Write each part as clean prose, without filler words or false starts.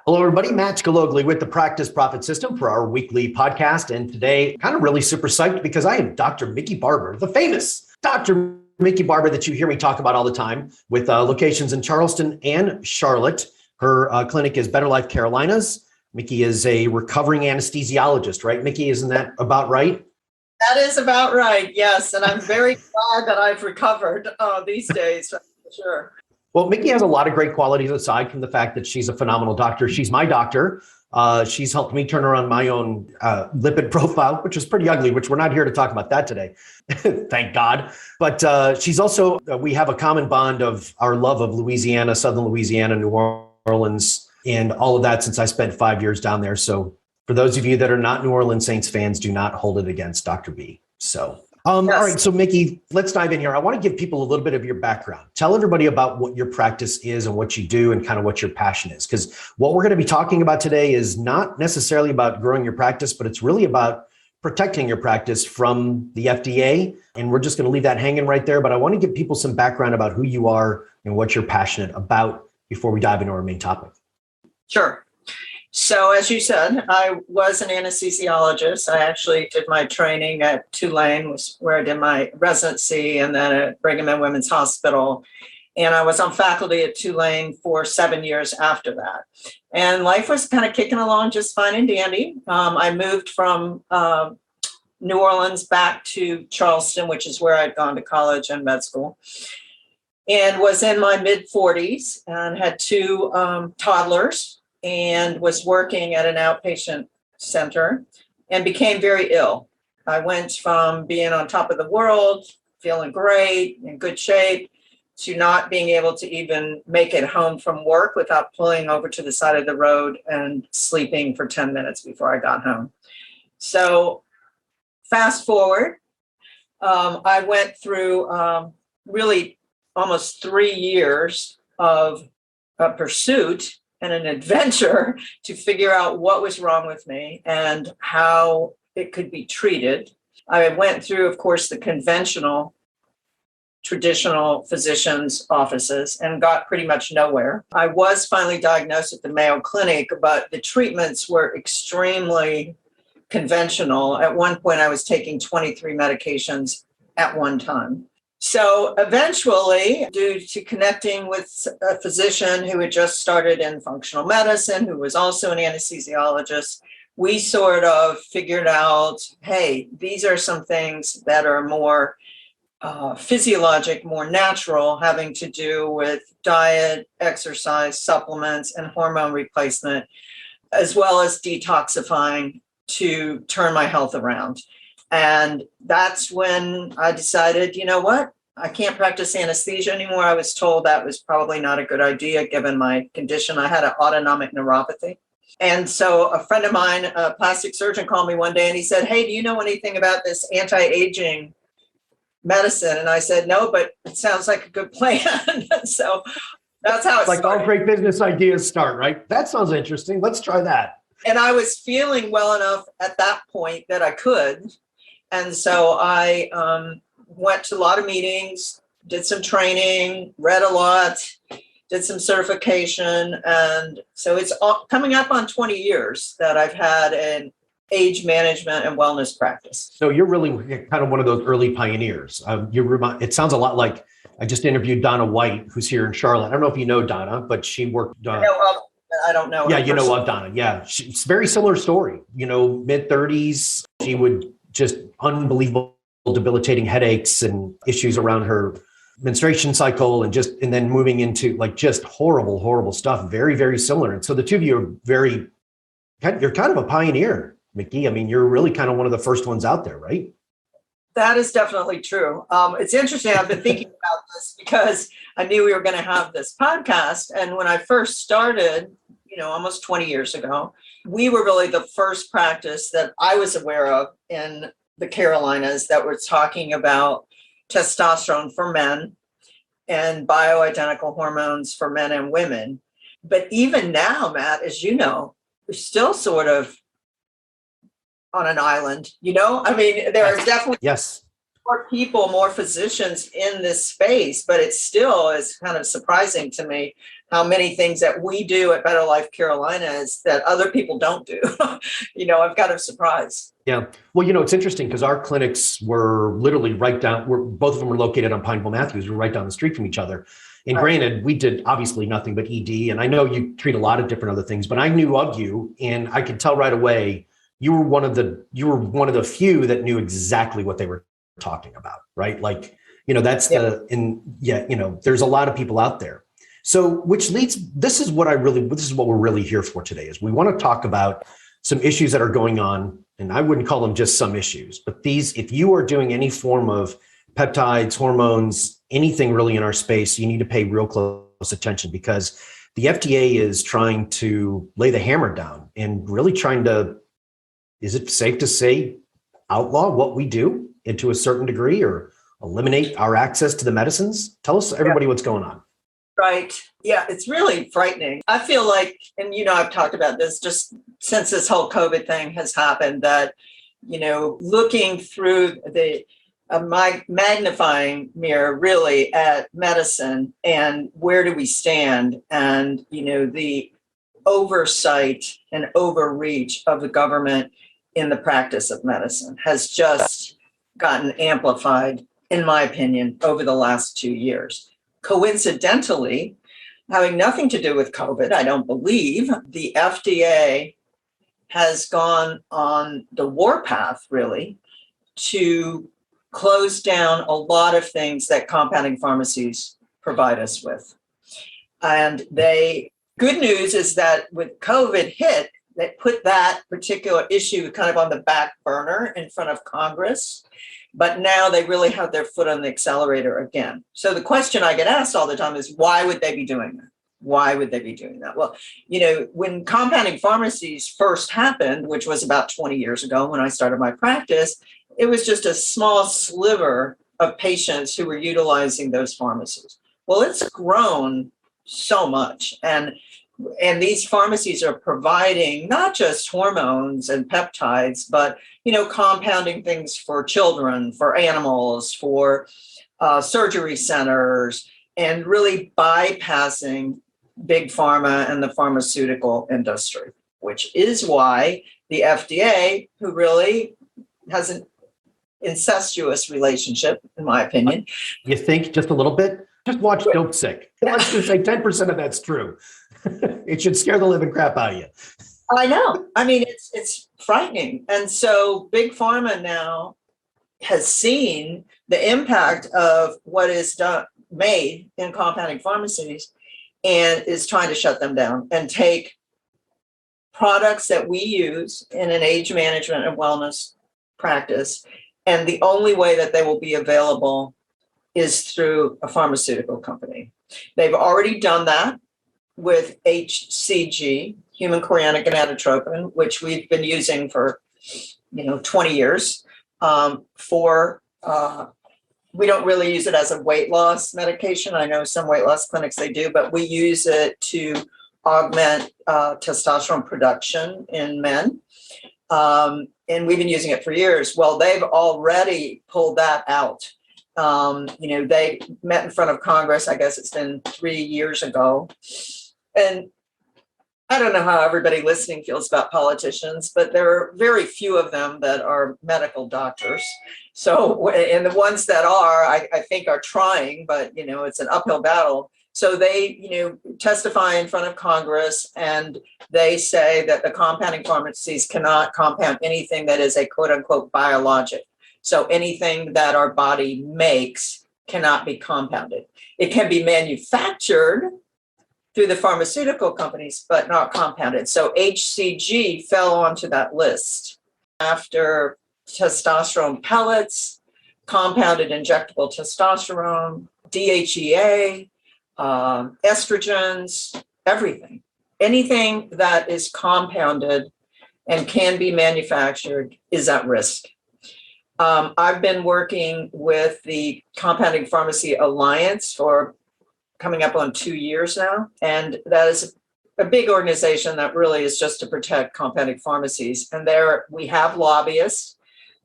Hello, everybody. Matthew Gillogly with the Practice Profit System for our weekly podcast. And today, kind of really super psyched because I am Dr. Mickey Barber, the famous Dr. Mickey Barber that you hear me talk about all the time, with locations in Charleston and Charlotte. Her clinic is Better Life Carolinas. Mickey is a recovering anesthesiologist, right? Mickey, isn't that about right? That is about right, yes. And I'm very glad that I've recovered these days, for sure. Well, Mickey has a lot of great qualities aside from the fact that she's a phenomenal doctor. She's my doctor. She's helped me turn around my own lipid profile, which is pretty ugly, which we're not here to talk about that today. Thank God. But she's also, we have a common bond of our love of Louisiana, Southern Louisiana, New Orleans, and all of that since I spent 5 years down there. So for those of you that are not New Orleans Saints fans, do not hold it against Dr. B. So. Yes. All right. So Mickey, let's dive in here. I want to give people a little bit of your background. Tell everybody about what your practice is and what you do and kind of what your passion is. Because what we're going to be talking about today is not necessarily about growing your practice, but it's really about protecting your practice from the FDA. And we're just going to leave that hanging right there. But I want to give people some background about who you are and what you're passionate about before we dive into our main topic. Sure. So as you said, I was an anesthesiologist. I actually did my training at Tulane, where I did my residency, and then at Brigham and Women's Hospital. And I was on faculty at Tulane for 7 years after that. And life was kind of kicking along just fine and dandy. I moved from New Orleans back to Charleston, which is where I'd gone to college and med school, and was in my mid-40s and had two toddlers, and was working at an outpatient center and became very ill. I went from being on top of the world, feeling great, in good shape, to not being able to even make it home from work without pulling over to the side of the road and sleeping for 10 minutes before I got home. So fast forward, I went through really almost 3 years of a pursuit and an adventure to figure out what was wrong with me and how it could be treated. I went through, of course, the conventional, traditional physicians' offices and got pretty much nowhere. I was finally diagnosed at the Mayo Clinic, but the treatments were extremely conventional. At one point, I was taking 23 medications at one time. So eventually, due to connecting with a physician who had just started in functional medicine, who was also an anesthesiologist, we sort of figured out, hey, these are some things that are more physiologic, more natural, having to do with diet, exercise, supplements, and hormone replacement, as well as detoxifying to turn my health around. And that's when I decided, you know what? I can't practice anesthesia anymore. I was told that was probably not a good idea given my condition. I had an autonomic neuropathy. And so a friend of mine, a plastic surgeon, called me one day and he said, hey, do you know anything about this anti-aging medicine? And I said, no, but it sounds like a good plan. So that's how it like started. All great business ideas start, right? That sounds interesting. Let's try that. And I was feeling well enough at that point that I could. And so I went to a lot of meetings, did some training, read a lot, did some certification. And so it's coming up on 20 years that I've had an age management and wellness practice. So you're really kind of one of those early pioneers. It sounds a lot like, I just interviewed Donna White, who's here in Charlotte. I don't know if you know Donna, but she worked. I don't know. Yeah, you know of Donna. Yeah, it's a very similar story. Mid-30s, she would just unbelievable debilitating headaches and issues around her menstruation cycle and then moving into like just horrible stuff. Very, very similar. And so the two of you are you're kind of a pioneer, Mickey. I mean, you're really kind of one of the first ones out there, right? That is definitely true. It's interesting. I've been thinking about this because I knew we were going to have this podcast. And when I first started, almost 20 years ago, we were really the first practice that I was aware of in the Carolinas that were talking about testosterone for men and bioidentical hormones for men and women. But even now, Matt, as you know, we're still sort of on an island, I mean, there are definitely yes more people, more physicians in this space, but it still is kind of surprising to me how many things that we do at Better Life Carolina is that other people don't do. I'm kind of surprised. Yeah. Well, it's interesting because our clinics were literally both of them were located on Pineville Matthews. We're right down the street from each other. And granted, we did obviously nothing but ED. And I know you treat a lot of different other things, but I knew of you and I could tell right away you were one of the few that knew exactly what they were talking about, right? Like, there's a lot of people out there. So this is what we're really here for today is we want to talk about some issues that are going on. And I wouldn't call them just some issues, but if you are doing any form of peptides, hormones, anything really in our space, you need to pay real close attention because the FDA is trying to lay the hammer down and really trying to, is it safe to say, outlaw what we do to a certain degree or eliminate our access to the medicines? Tell us, everybody, what's going on. Right. Yeah, it's really frightening. I feel like, and I've talked about this just since this whole COVID thing has happened, that, looking through my magnifying mirror really at medicine and where do we stand and, the oversight and overreach of the government in the practice of medicine has just gotten amplified, in my opinion, over the last 2 years. Coincidentally, having nothing to do with COVID, I don't believe, the FDA has gone on the warpath, really, to close down a lot of things that compounding pharmacies provide us with. And good news is that with COVID hit, they put that particular issue kind of on the back burner in front of Congress. But now they really have their foot on the accelerator again. So the question I get asked all the time is, why would they be doing that? Why would they be doing that? Well, when compounding pharmacies first happened, which was about 20 years ago when I started my practice, it was just a small sliver of patients who were utilizing those pharmacies. Well, it's grown so much. And these pharmacies are providing not just hormones and peptides, but, compounding things for children, for animals, for surgery centers, and really bypassing big pharma and the pharmaceutical industry, which is why the FDA, who really has an incestuous relationship, in my opinion. You think just a little bit? Just watch Dope Sick. Let's just say 10% of that's true. It should scare the living crap out of you. I know. I mean, it's frightening. And so Big Pharma now has seen the impact of what is made in compounding pharmacies and is trying to shut them down and take products that we use in an age management and wellness practice. And the only way that they will be available is through a pharmaceutical company. They've already done that with HCG, human chorionic gonadotropin, which we've been using for 20 years. We don't really use it as a weight loss medication. I know some weight loss clinics they do, but we use it to augment testosterone production in men. And we've been using it for years. Well, they've already pulled that out. They met in front of Congress, I guess it's been 3 years ago. And I don't know how everybody listening feels about politicians, but there are very few of them that are medical doctors. So, and the ones that are, I think are trying, but, it's an uphill battle. So they, testify in front of Congress and they say that the compounding pharmacies cannot compound anything that is a quote unquote biologic. So anything that our body makes cannot be compounded. It can be manufactured through the pharmaceutical companies, but not compounded. So HCG fell onto that list after testosterone pellets, compounded injectable testosterone, DHEA, estrogens, everything. Anything that is compounded and can be manufactured is at risk. I've been working with the Compounding Pharmacy Alliance for coming up on 2 years now. And that is a big organization that really is just to protect compounding pharmacies. And there we have lobbyists.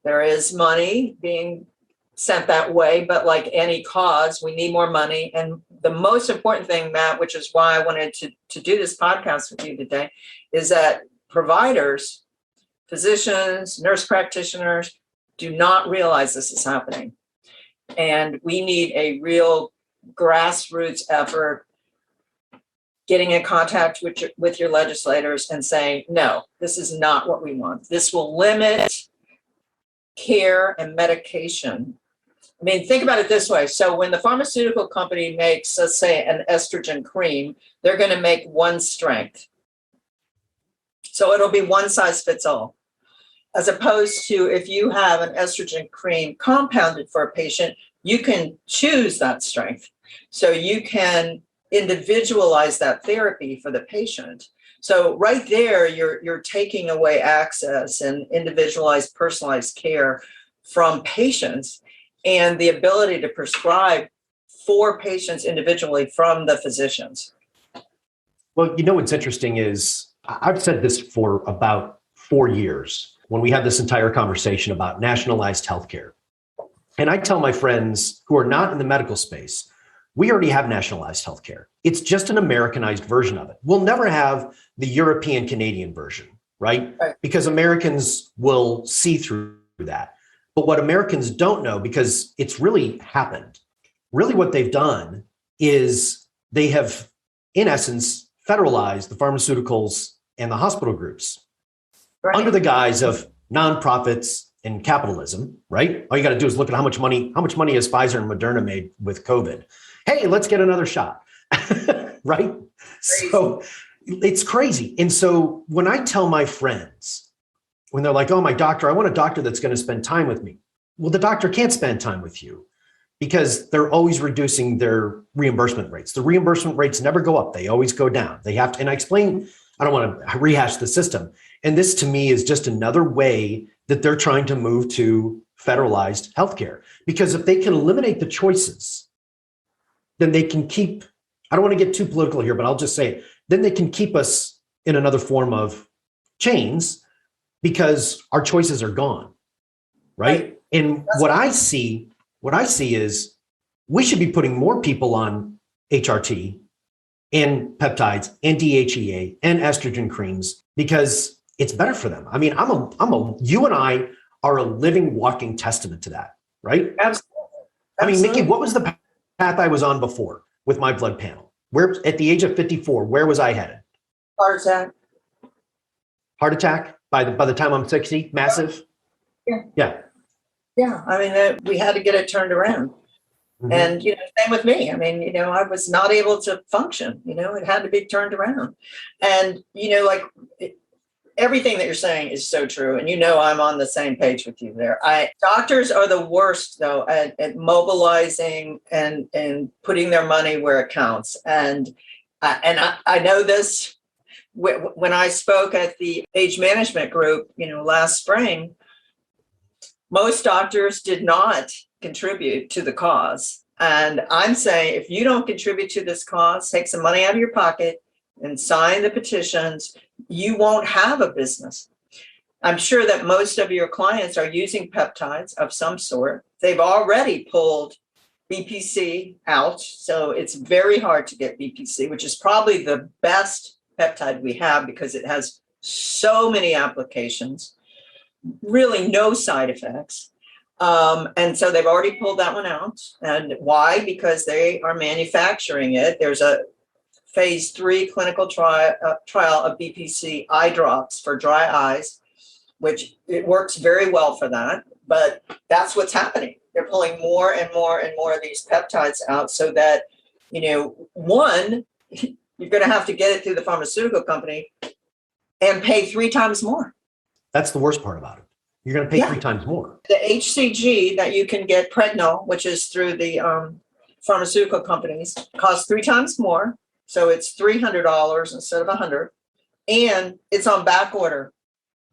There is money being sent that way, but like any cause, we need more money. And the most important thing, Matt, which is why I wanted to do this podcast with you today, is that providers, physicians, nurse practitioners do not realize this is happening. And we need a real grassroots effort, getting in contact with your legislators and saying, no, this is not what we want. This will limit care and medication. I mean, think about it this way. So when the pharmaceutical company makes, let's say, an estrogen cream, they're going to make one strength. So it'll be one size fits all. As opposed to if you have an estrogen cream compounded for a patient, you can choose that strength. So you can individualize that therapy for the patient. So right there, you're taking away access and individualized, personalized care from patients, and the ability to prescribe for patients individually from the physicians. Well, you know what's interesting is I've said this for about 4 years when we had this entire conversation about nationalized healthcare. And I tell my friends who are not in the medical space, we already have nationalized healthcare. It's just an Americanized version of it. We'll never have the European Canadian version, right? Because Americans will see through that. But what Americans don't know, because it's really happened, really what they've done is they have, in essence, federalized the pharmaceuticals and the hospital groups under the guise of nonprofits and capitalism, right? All you got to do is look at how much money has Pfizer and Moderna made with COVID. Hey, let's get another shot, right? Crazy. So it's crazy. And so when I tell my friends, when they're like, oh, my doctor, I want a doctor that's going to spend time with me. Well, the doctor can't spend time with you because they're always reducing their reimbursement rates. The reimbursement rates never go up. They always go down. They have to, and I explain, I don't want to rehash the system. And this to me is just another way that they're trying to move to federalized healthcare. Because if they can eliminate the choices, then they can keep, I don't want to get too political here, but I'll just say it, then they can keep us in another form of chains because our choices are gone, right? And what I see is we should be putting more people on HRT and peptides and DHEA and estrogen creams because it's better for them. I mean, you and I are a living, walking testament to that, right? Absolutely. I mean, Nikki, what was the path I was on before with my blood panel? Where, at the age of 54, where was I headed? Heart attack. Heart attack by the time I'm 60, massive. Yeah. I mean, we had to get it turned around. Mm-hmm. And, same with me. I mean, I was not able to function, it had to be turned around. And, everything that you're saying is so true. And, I'm on the same page with you there. Doctors are the worst, though, at mobilizing and putting their money where it counts. And I know this when I spoke at the age management group, last spring. Most doctors did not contribute to the cause. And I'm saying, if you don't contribute to this cause, take some money out of your pocket and sign the petitions, you won't have a business. I'm sure that most of your clients are using peptides of some sort. They've already pulled BPC out. So it's very hard to get BPC, which is probably the best peptide we have because it has so many applications. Really no side effects. And so they've already pulled that one out. And why? Because they are manufacturing it. There's a phase 3 clinical trial of BPC eye drops for dry eyes, which it works very well for that. But that's what's happening. They're pulling more and more and more of these peptides out so that, one, you're going to have to get it through the pharmaceutical company and pay 3 times more. That's the worst part about it. You're going to pay 3 times more. The HCG that you can get Pregnol, which is through the pharmaceutical companies, costs 3 times more. So it's $300 instead of $100. And it's on back order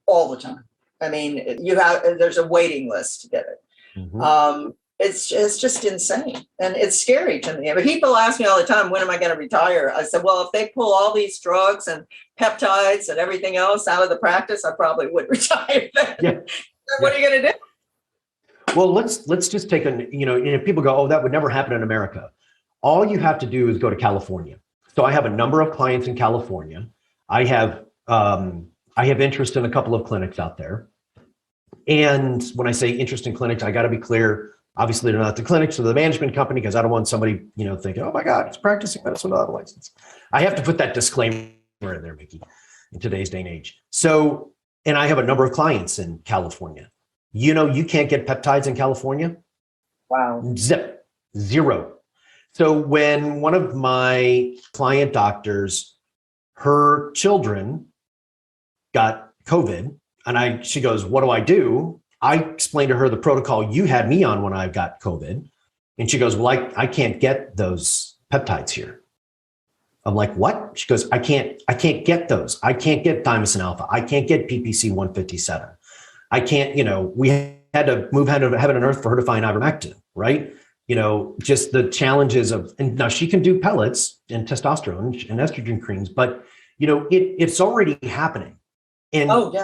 all the time. I mean, there's a waiting list to get it. Mm-hmm. It's just insane. And it's scary to me. But people ask me all the time, when am I going to retire? I said, well, if they pull all these drugs and peptides and everything else out of the practice, I probably would retire then. Yeah. What are you going to do? Well, let's just take people go, oh, that would never happen in America. All you have to do is go to California. So I have a number of clients in California. I have interest in a couple of clinics out there. And when I say interest in clinics, I got to be clear. Obviously, they're not the clinics or the management company, because I don't want somebody, thinking, oh my God, it's practicing medicine without a license. I have to put that disclaimer in there, Mickey, in today's day and age. So, and I have a number of clients in California. You can't get peptides in California. Wow. Zip, zero. So when one of my client doctors, her children got COVID, and she goes, what do I do? I explained to her the protocol you had me on when I got COVID. And she goes, well, I can't get those peptides here. I'm like, what? She goes, I can't get those. I can't get thymosin alpha. I can't get PPC 157. I can't, we had to move heaven and earth for her to find ivermectin, right? Just the challenges and now she can do pellets and testosterone and estrogen creams, but it's already happening. And oh, yeah.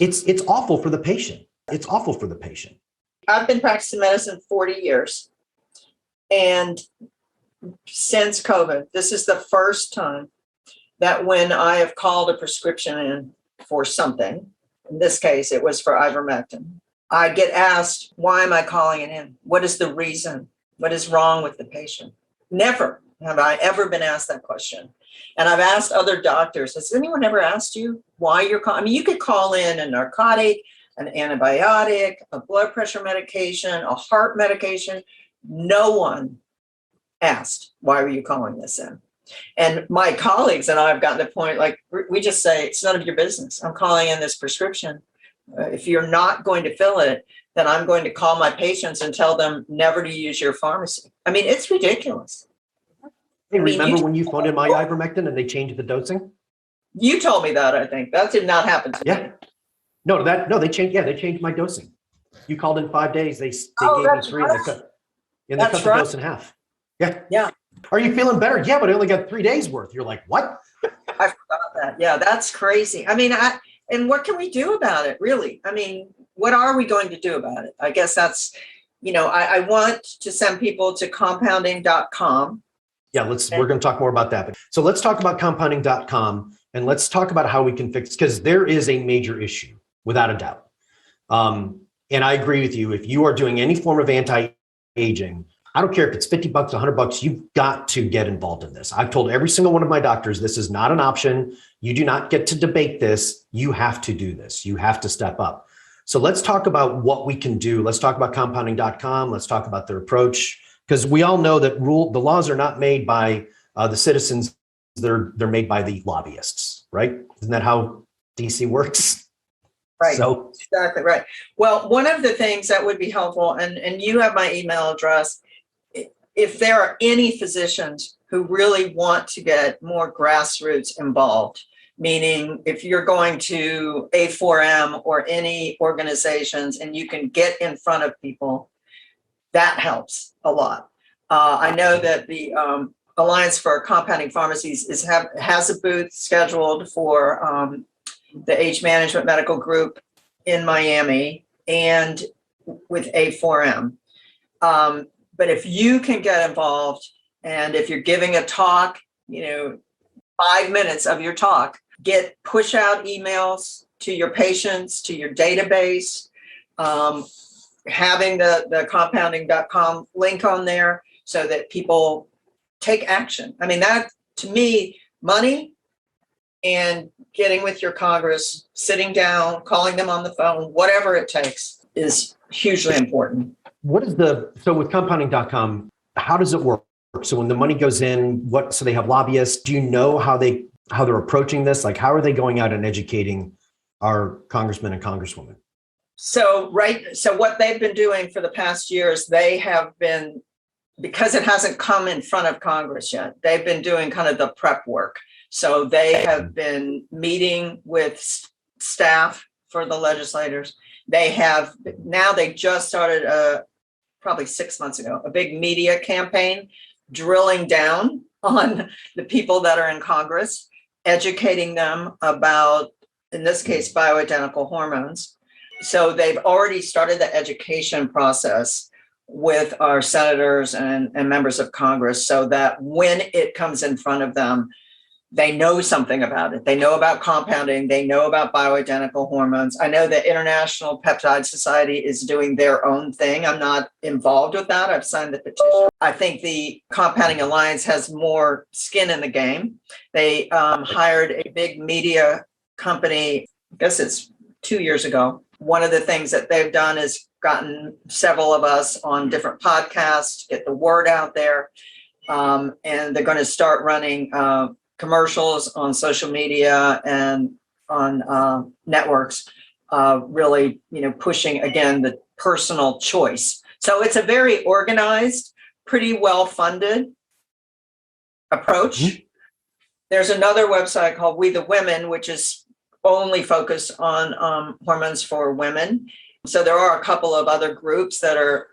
It's awful for the patient. It's awful for the patient. I've been practicing medicine 40 years. And since COVID, this is the first time that when I have called a prescription in for something, in this case, it was for ivermectin, I get asked, why am I calling it in? What is the reason? What is wrong with the patient? Never have I ever been asked that question. And I've asked other doctors, has anyone ever asked you why you're calling? I mean, you could call in a narcotic, an antibiotic, a blood pressure medication, a heart medication. No one asked, why were you calling this in? And my colleagues and I have gotten to the point, like, we just say, it's none of your business. I'm calling in this prescription. If you're not going to fill it, then I'm going to call my patients and tell them never to use your pharmacy. I mean, it's ridiculous. Hey, remember when you phoned in my ivermectin and they changed the dosing? You told me that, I think. That did not happen to me. Yeah. No, they changed my dosing. You called in 5 days, they gave me 3 and they cut the dose in half. Yeah. Yeah. Are you feeling better? Yeah, but I only got 3 days worth. You're like, what? I forgot that. Yeah, that's crazy. I mean, and what can we do about it, really? I mean, what are we going to do about it? I guess that's, I want to send people to compounding.com. Yeah, we're going to talk more about that. So let's talk about compounding.com and let's talk about how we can fix, because there is a major issue, without a doubt. And I agree with you. If you are doing any form of anti-aging, I don't care if it's $50, $100, you've got to get involved in this. I've told every single one of my doctors, this is not an option. You do not get to debate this. You have to do this. You have to step up. So let's talk about what we can do. Let's talk about compounding.com. Let's talk about their approach, because we all know that the laws are not made by the citizens. They're made by the lobbyists, right? Isn't that how DC works? Right. So exactly right. Well, one of the things that would be helpful, and you have my email address, if there are any physicians who really want to get more grassroots involved, meaning if you're going to A4M or any organizations and you can get in front of people, that helps a lot. I know that the Alliance for Compounding Pharmacies has a booth scheduled for the Age Management Medical Group in Miami and with A4M. But if you can get involved, and if you're giving a talk, 5 minutes of your talk, push out emails to your patients, to your database, having the compounding.com link on there so that people take action. I mean, that, to me, money and getting with your Congress, sitting down, calling them on the phone, whatever it takes, is hugely important. So with compounding.com, how does it work? So when the money goes in, so they have lobbyists, do you know how they're approaching this? Like, how are they going out and educating our congressmen and congresswomen? So what they've been doing for the past years, they have been, because it hasn't come in front of Congress yet, they've been doing kind of the prep work. So they have been meeting with staff for the legislators. They just started probably 6 months ago, a big media campaign drilling down on the people that are in Congress, educating them about, in this case, bioidentical hormones. So they've already started the education process with our senators and members of Congress so that when it comes in front of them, they know something about it. They know about compounding. They know about bioidentical hormones. I know the International Peptide Society is doing their own thing. I'm not involved with that. I've signed the petition. I think the Compounding Alliance has more skin in the game. They hired a big media company, I guess it's 2 years ago. One of the things that they've done is gotten several of us on different podcasts to get the word out there. And they're going to start running commercials on social media and on networks, really, pushing again the personal choice. So it's a very organized, pretty well-funded approach. Mm-hmm. There's another website called We the Women, which is only focused on hormones for women. So there are a couple of other groups that are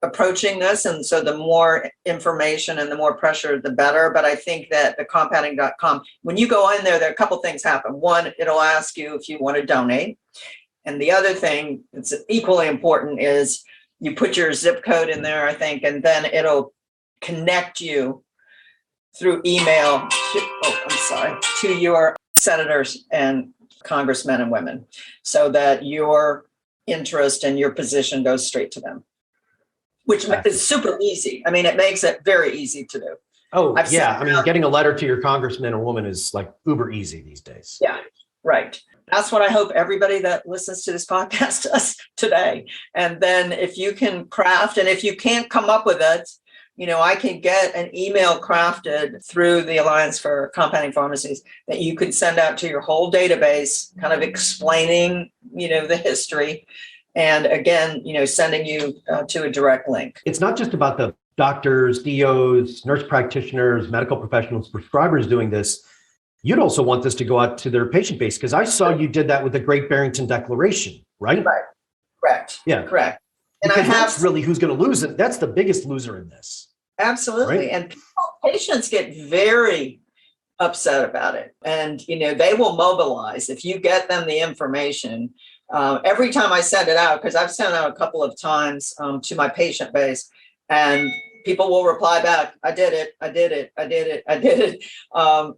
approaching this. And so the more information and the more pressure, the better. But I think that the compounding.com, when you go in there, there are a couple things happen. One, it'll ask you if you want to donate. And the other thing that's equally important is you put your zip code in there, I think, and then it'll connect you through email to your senators and congressmen and women so that your interest and your position goes straight to them. Which is super easy. I mean, it makes it very easy to do. Oh, yeah. I mean, getting a letter to your congressman or woman is like uber easy these days. Yeah, right. That's what I hope everybody that listens to this podcast does today. And then if you can craft, and if you can't come up with it, I can get an email crafted through the Alliance for Compounding Pharmacies that you could send out to your whole database, kind of explaining, the history. And again, sending you to a direct link. It's not just about the doctors, DOs, nurse practitioners, medical professionals, prescribers doing this. You'd also want this to go out to their patient base, because I saw you did that with the Great Barrington Declaration, right? Right. Correct. Yeah. Correct. And because that's really who's going to lose it. That's the biggest loser in this. Absolutely. Right? And patients get very upset about it. And, they will mobilize if you get them the information. Every time I send it out, because I've sent out a couple of times to my patient base, and people will reply back, I did it, I did it, I did it, I did it.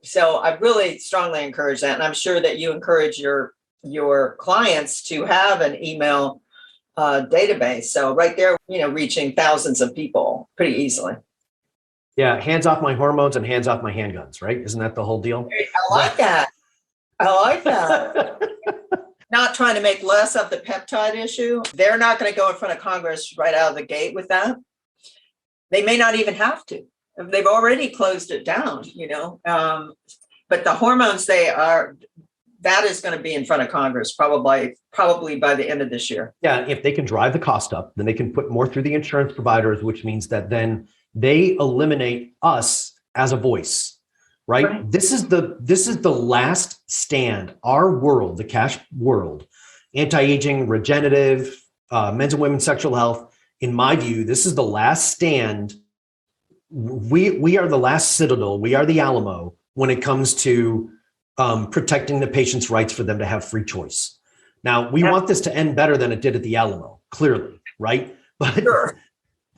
So I really strongly encourage that. And I'm sure that you encourage your clients to have an email database. So right there, reaching thousands of people pretty easily. Yeah, hands off my hormones and hands off my handguns, right? Isn't that the whole deal? I like that. I like that. Not trying to make less of the peptide issue. They're not going to go in front of Congress right out of the gate with that. They may not even have to. They've already closed it down, but the hormones, that is going to be in front of Congress probably by the end of this year. Yeah, if they can drive the cost up, then they can put more through the insurance providers, which means that then they eliminate us as a voice. Right? This is the last stand. Our world, the cash world, anti-aging, regenerative, men's and women's sexual health. In my view, this is the last stand. We are the last citadel. We are the Alamo when it comes to protecting the patient's rights for them to have free choice. Now, we want this to end better than it did at the Alamo, clearly, right? But sure.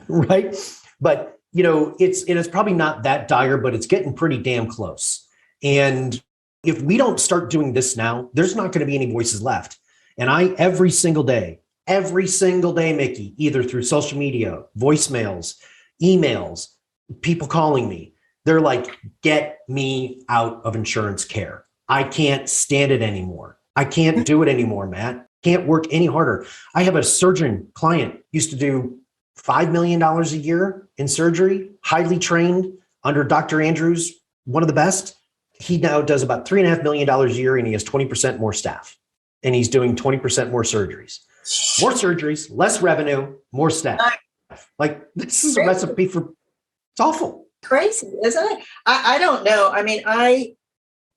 Right, but. It's probably not that dire, but it's getting pretty damn close. And if we don't start doing this now, there's not going to be any voices left. And every single day, Mickey, either through social media, voicemails, emails, people calling me, they're like, get me out of insurance care. I can't stand it anymore. I can't do it anymore, Matt. Can't work any harder. I have a surgeon client used to do $5 million a year in surgery, highly trained under Dr. Andrews, one of the best. He now does about $3.5 million a year, and he has 20% more staff, and he's doing 20% more surgeries. More surgeries, less revenue, more staff. Like, this is a recipe for, it's awful. Crazy, isn't it? I don't know. I mean,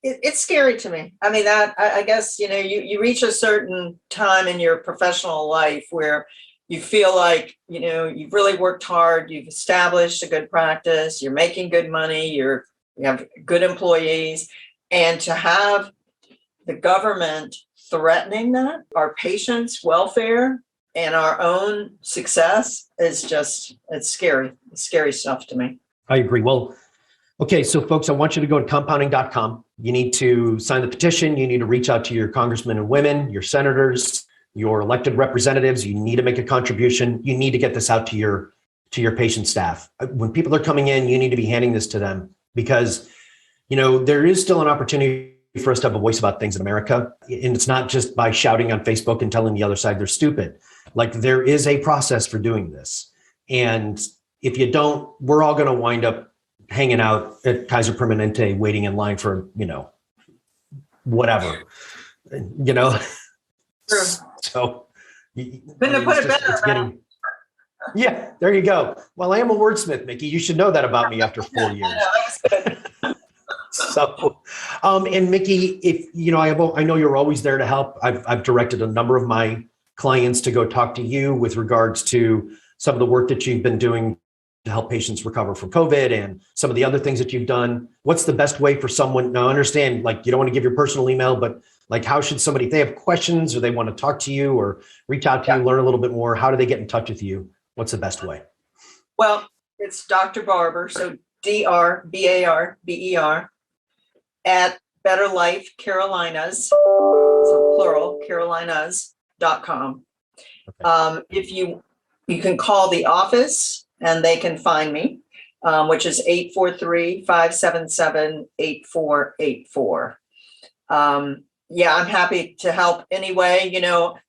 it's scary to me. I mean, I guess, you reach a certain time in your professional life where you feel like, you've really worked hard, you've established a good practice, you're making good money, you have good employees, and to have the government threatening that, our patients' welfare and our own success is just, it's scary. It's scary stuff to me. I agree. Well, okay, so folks, I want you to go to compounding.com. You need to sign the petition. You need to reach out to your congressmen and women, your senators, your elected representatives. You need to make a contribution. You need to get this out to your patient staff. When people are coming in, you need to be handing this to them because, there is still an opportunity for us to have a voice about things in America. And it's not just by shouting on Facebook and telling the other side they're stupid. Like, there is a process for doing this. And if you don't, we're all going to wind up hanging out at Kaiser Permanente, waiting in line for, whatever, True. So Couldn't have put it better. Yeah, there you go. Well, I am a wordsmith, Mickey. You should know that about me after 4 years. So, and Mickey, if I know you're always there to help. I've directed a number of my clients to go talk to you with regards to some of the work that you've been doing to help patients recover from COVID and some of the other things that you've done. What's the best way for someone? Now, I understand, like, you don't want to give your personal email, but like, how should somebody, if they have questions or they want to talk to you or reach out to you, learn a little bit more, how do they get in touch with you? What's the best way? Well, it's Dr. Barber. So DRBARBER at Better Life Carolinas, so plural, Carolinas.com. Okay. If you can call the office and they can find me, which is 843-577-8484. Yeah, I'm happy to help anyway.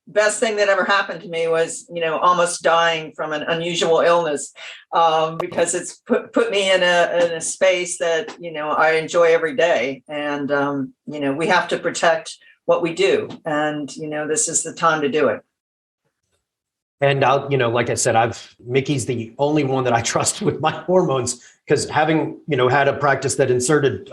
Best thing that ever happened to me was, almost dying from an unusual illness, because it's put me in a space that, I enjoy every day. And, we have to protect what we do. And, this is the time to do it. And like I said, Mickey's the only one that I trust with my hormones, because having, had a practice that inserted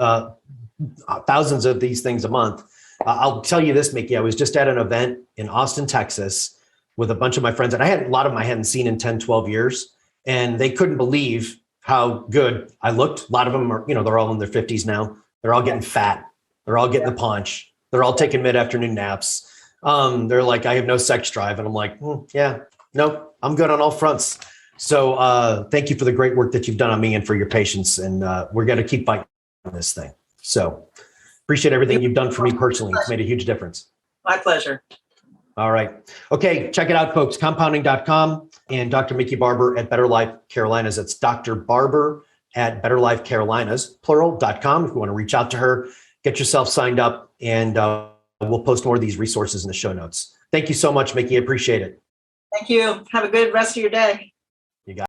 thousands of these things a month. I'll tell you this, Mickey, I was just at an event in Austin, Texas with a bunch of my friends, and a lot of them I hadn't seen in 10, 12 years. And they couldn't believe how good I looked. A lot of them are, they're all in their 50s now. They're all getting fat. They're all getting the paunch. They're all taking mid-afternoon naps. They're like, I have no sex drive. And I'm like, yeah, no, I'm good on all fronts. So thank you for the great work that you've done on me and for your patients. And we're going to keep fighting on this thing. So appreciate everything you've done for me personally. It's made a huge difference. My pleasure. All right. Okay. Check it out, folks. Compounding.com and Dr. Mickey Barber at Better Life Carolinas. That's Dr. Barber at Better Life Carolinas, plural.com. If you want to reach out to her, get yourself signed up, and we'll post more of these resources in the show notes. Thank you so much, Mickey. I appreciate it. Thank you. Have a good rest of your day. You got it.